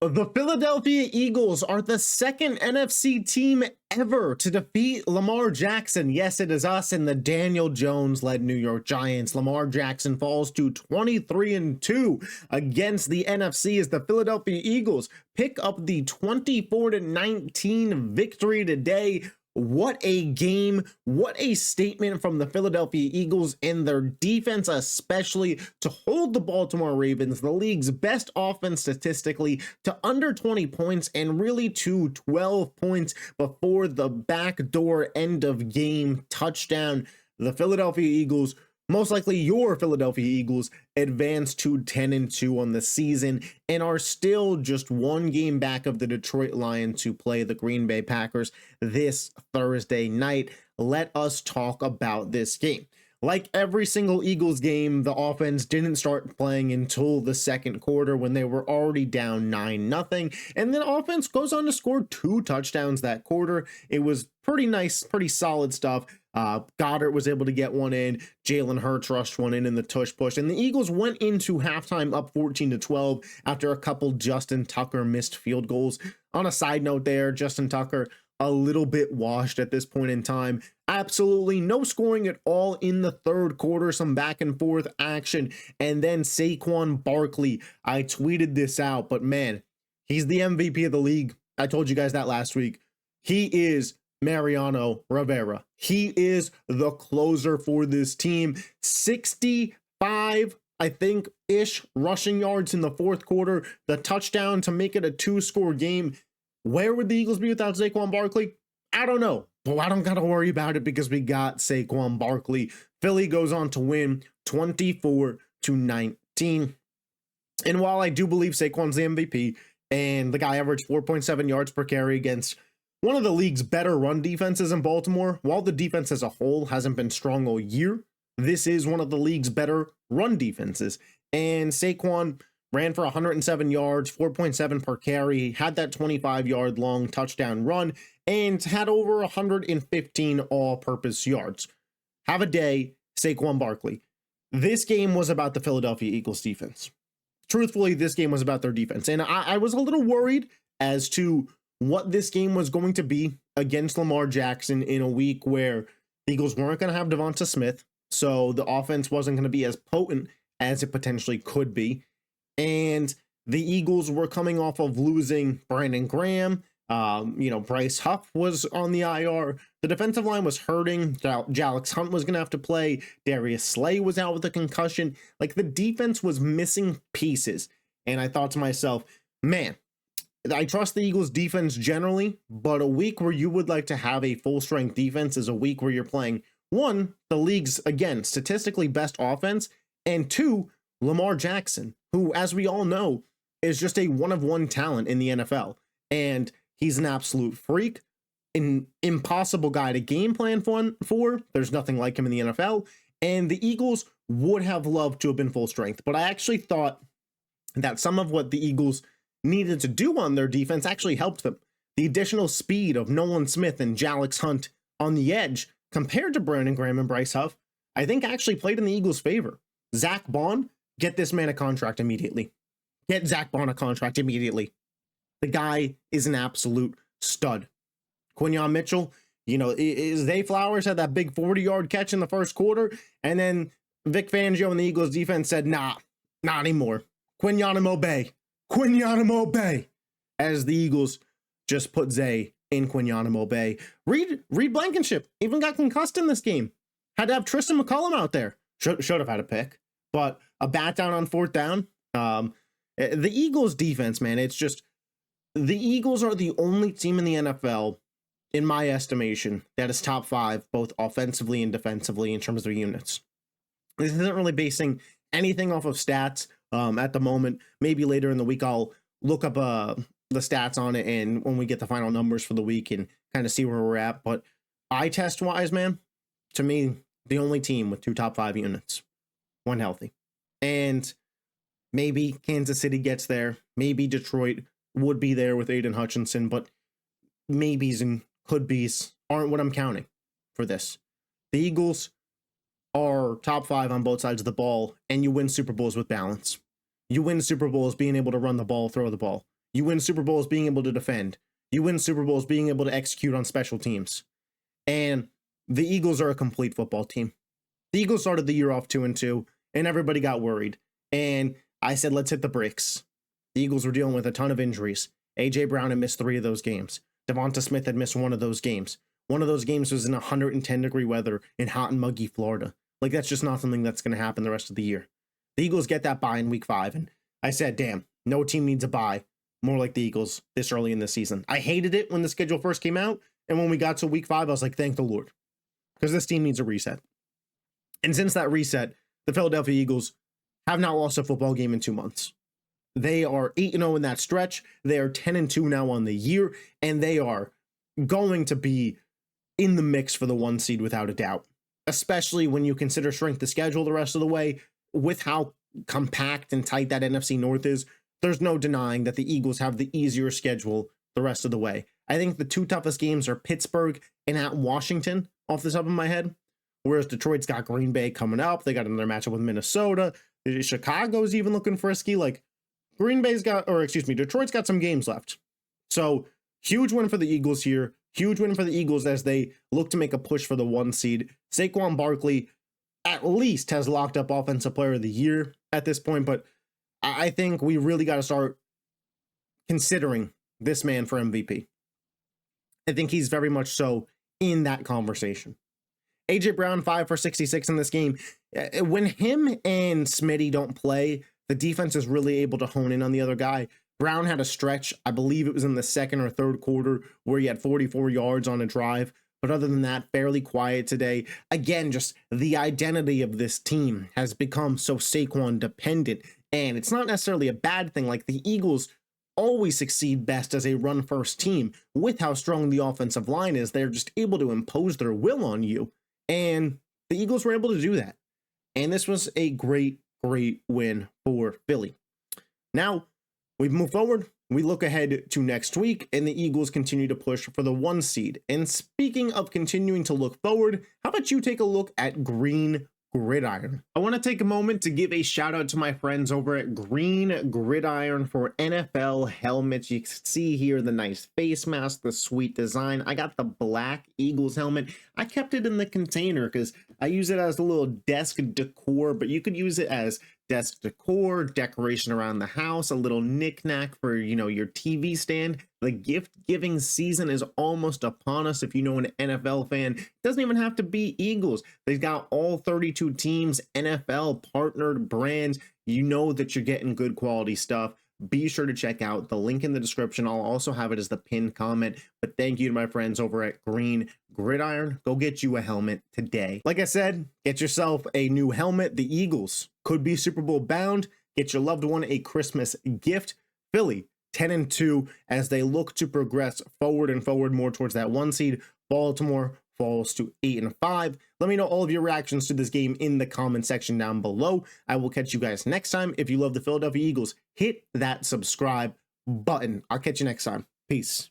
The Philadelphia Eagles are the second NFC team ever to defeat Lamar Jackson. Yes, it is us and the Daniel Jones-led New York Giants. Lamar Jackson falls to 23-2 against the NFC as the Philadelphia Eagles pick up the 24-19 victory today. What a game, what a statement from the Philadelphia Eagles and their defense, especially to hold the Baltimore Ravens, the league's best offense statistically, to under 20 points and really to 12 points before the backdoor end of game touchdown. The Philadelphia Eagles, most likely your Philadelphia Eagles, advance to 10-2 on the season and are still just one game back of the Detroit Lions who play the Green Bay Packers this Thursday night. Let us talk about this game. Like every single Eagles game, the offense didn't start playing until the second quarter when they were already down 9-0. And then offense goes on to score 2 touchdowns that quarter. It was pretty nice, pretty solid stuff. Goddard was able to get one in. Jalen Hurts rushed one in the tush push. And the Eagles went into halftime up 14-12 after a couple Justin Tucker missed field goals. On a side note there, Justin Tucker, a little bit washed at this point in time. Absolutely no scoring at all in the third quarter, some back and forth action. And then Saquon Barkley, I tweeted this out, but man, he's the MVP of the league. I told you guys that last week. He is Mariano Rivera. He is the closer for this team. 65, I think, ish rushing yards in the fourth quarter. The touchdown to make it a 2-score game. Where would the Eagles be without Saquon Barkley? I don't know. But I don't got to worry about it because we got Saquon Barkley. Philly goes on to win 24-19. And while I do believe Saquon's the MVP, and the guy averaged 4.7 yards per carry against one of the league's better run defenses in Baltimore, while the defense as a whole hasn't been strong all year, this is one of the league's better run defenses. And Saquon ran for 107 yards, 4.7 per carry, had that 25-yard long touchdown run, and had over 115 all-purpose yards. Have a day, Saquon Barkley. This game was about the Philadelphia Eagles defense. Truthfully, this game was about their defense. And I was a little worried as to what this game was going to be against Lamar Jackson in a week where the Eagles weren't going to have Devonta Smith, so the offense wasn't going to be as potent as it potentially could be. And the Eagles were coming off of losing Brandon Graham. Bryce Huff was on the IR. The defensive line was hurting. Jalix Hunt was going to have to play. Darius Slay was out with a concussion. Like, the defense was missing pieces. And I thought to myself, man, I trust the Eagles defense generally, but a week where you would like to have a full strength defense is a week where you're playing, one, the league's, again, statistically best offense, and two, Lamar Jackson, who, as we all know, is just a one-of-one talent in the NFL. And he's an absolute freak, an impossible guy to game plan for. There's nothing like him in the NFL. And the Eagles would have loved to have been full strength. But I actually thought that some of what the Eagles needed to do on their defense actually helped them. The additional speed of Nolan Smith and Jalix Hunt on the edge compared to Brandon Graham and Bryce Huff, I think actually played in the Eagles' favor. Zach Bond, get this man a contract immediately. Get Zach Bond a contract immediately. The guy is an absolute stud. Quinyon Mitchell, Zay Flowers had that big 40-yard catch in the first quarter, and then Vic Fangio and the Eagles defense said, nah, not anymore. Quinyon Obey, as the Eagles just put Zay in Quinyon Obey. Reed Blankenship even got concussed in this game. Had to have Tristan McCullum out there. Should have had a pick, but a bat down on fourth down. The Eagles defense, man, it's just, the Eagles are the only team in the NFL, in my estimation, that is top 5, both offensively and defensively in terms of their units. This isn't really basing anything off of stats at the moment. Maybe later in the week, I'll look up the stats on it, and when we get the final numbers for the week and kind of see where we're at. But eye test wise, man, to me, the only team with 2 top 5 units, one healthy. And maybe Kansas City gets there. Maybe Detroit would be there with Aiden Hutchinson, but maybes and could-be's aren't what I'm counting for this. The Eagles are top 5 on both sides of the ball, and you win Super Bowls with balance. You win Super Bowls being able to run the ball, throw the ball. You win Super Bowls being able to defend. You win Super Bowls being able to execute on special teams. And the Eagles are a complete football team. The Eagles started the year off 2-2, and everybody got worried. And I said, let's hit the brakes. The Eagles were dealing with a ton of injuries. A.J. Brown had missed 3 of those games. Devonta Smith had missed 1 of those games. One of those games was in 110-degree weather in hot and muggy Florida. Like, that's just not something that's going to happen the rest of the year. The Eagles get that bye in week 5, and I said, damn, no team needs a bye more like the Eagles this early in the season. I hated it when the schedule first came out, and when we got to week 5, I was like, thank the Lord, because this team needs a reset. And since that reset, the Philadelphia Eagles have not lost a football game in 2 months. They are 8-0 in that stretch. They are 10-2 now on the year, and they are going to be in the mix for the 1 seed without a doubt, especially when you consider strength of schedule the rest of the way. With how compact and tight that NFC North is, there's no denying that the Eagles have the easier schedule the rest of the way. I think the 2 toughest games are Pittsburgh and at Washington, off the top of my head, whereas Detroit's got Green Bay coming up. They got another matchup with Minnesota. Chicago's even looking frisky. Like, Detroit's got some games left. So, huge win for the Eagles here. Huge win for the Eagles as they look to make a push for the 1 seed. Saquon Barkley at least has locked up Offensive Player of the Year at this point, but I think we really got to start considering this man for MVP. I think he's very much so in that conversation. A.J. Brown, 5 for 66 in this game. When him and Smitty don't play, the defense is really able to hone in on the other guy. Brown had a stretch, I believe it was in the second or third quarter, where he had 44 yards on a drive. But other than that, fairly quiet today. Again, just the identity of this team has become so Saquon dependent. And it's not necessarily a bad thing. Like, the Eagles always succeed best as a run-first team. With how strong the offensive line is, they're just able to impose their will on you. And the Eagles were able to do that. And this was a great, great win for Philly. Now, we move forward. We look ahead to next week, and the Eagles continue to push for the 1 seed. And speaking of continuing to look forward, how about you take a look at Green Gridiron? I want to take a moment to give a shout out to my friends over at Green Gridiron for NFL helmets. You can see here the nice face mask, the sweet design. I got the black Eagles helmet. I kept it in the container because I use it as a little desk decor, but you could use it as desk decor, decoration around the house, a little knickknack for, your TV stand. The gift giving season is almost upon us. If you know an NFL fan, it doesn't even have to be Eagles. They've got all 32 teams, NFL partnered brands. You know that you're getting good quality stuff. Be sure to check out the link in the description. I'll also have it as the pinned comment. But thank you to my friends over at Green Gridiron. Go get you a helmet today. Like I said, get yourself a new helmet. The Eagles could be Super Bowl bound. Get your loved one a Christmas gift. Philly 10-2 as they look to progress forward and forward more towards that 1 seed. Baltimore falls to 8-5. Let me know all of your reactions to this game in the comment section down below. I will catch you guys next time. If you love the Philadelphia Eagles, hit that subscribe button. I'll catch you next time. Peace.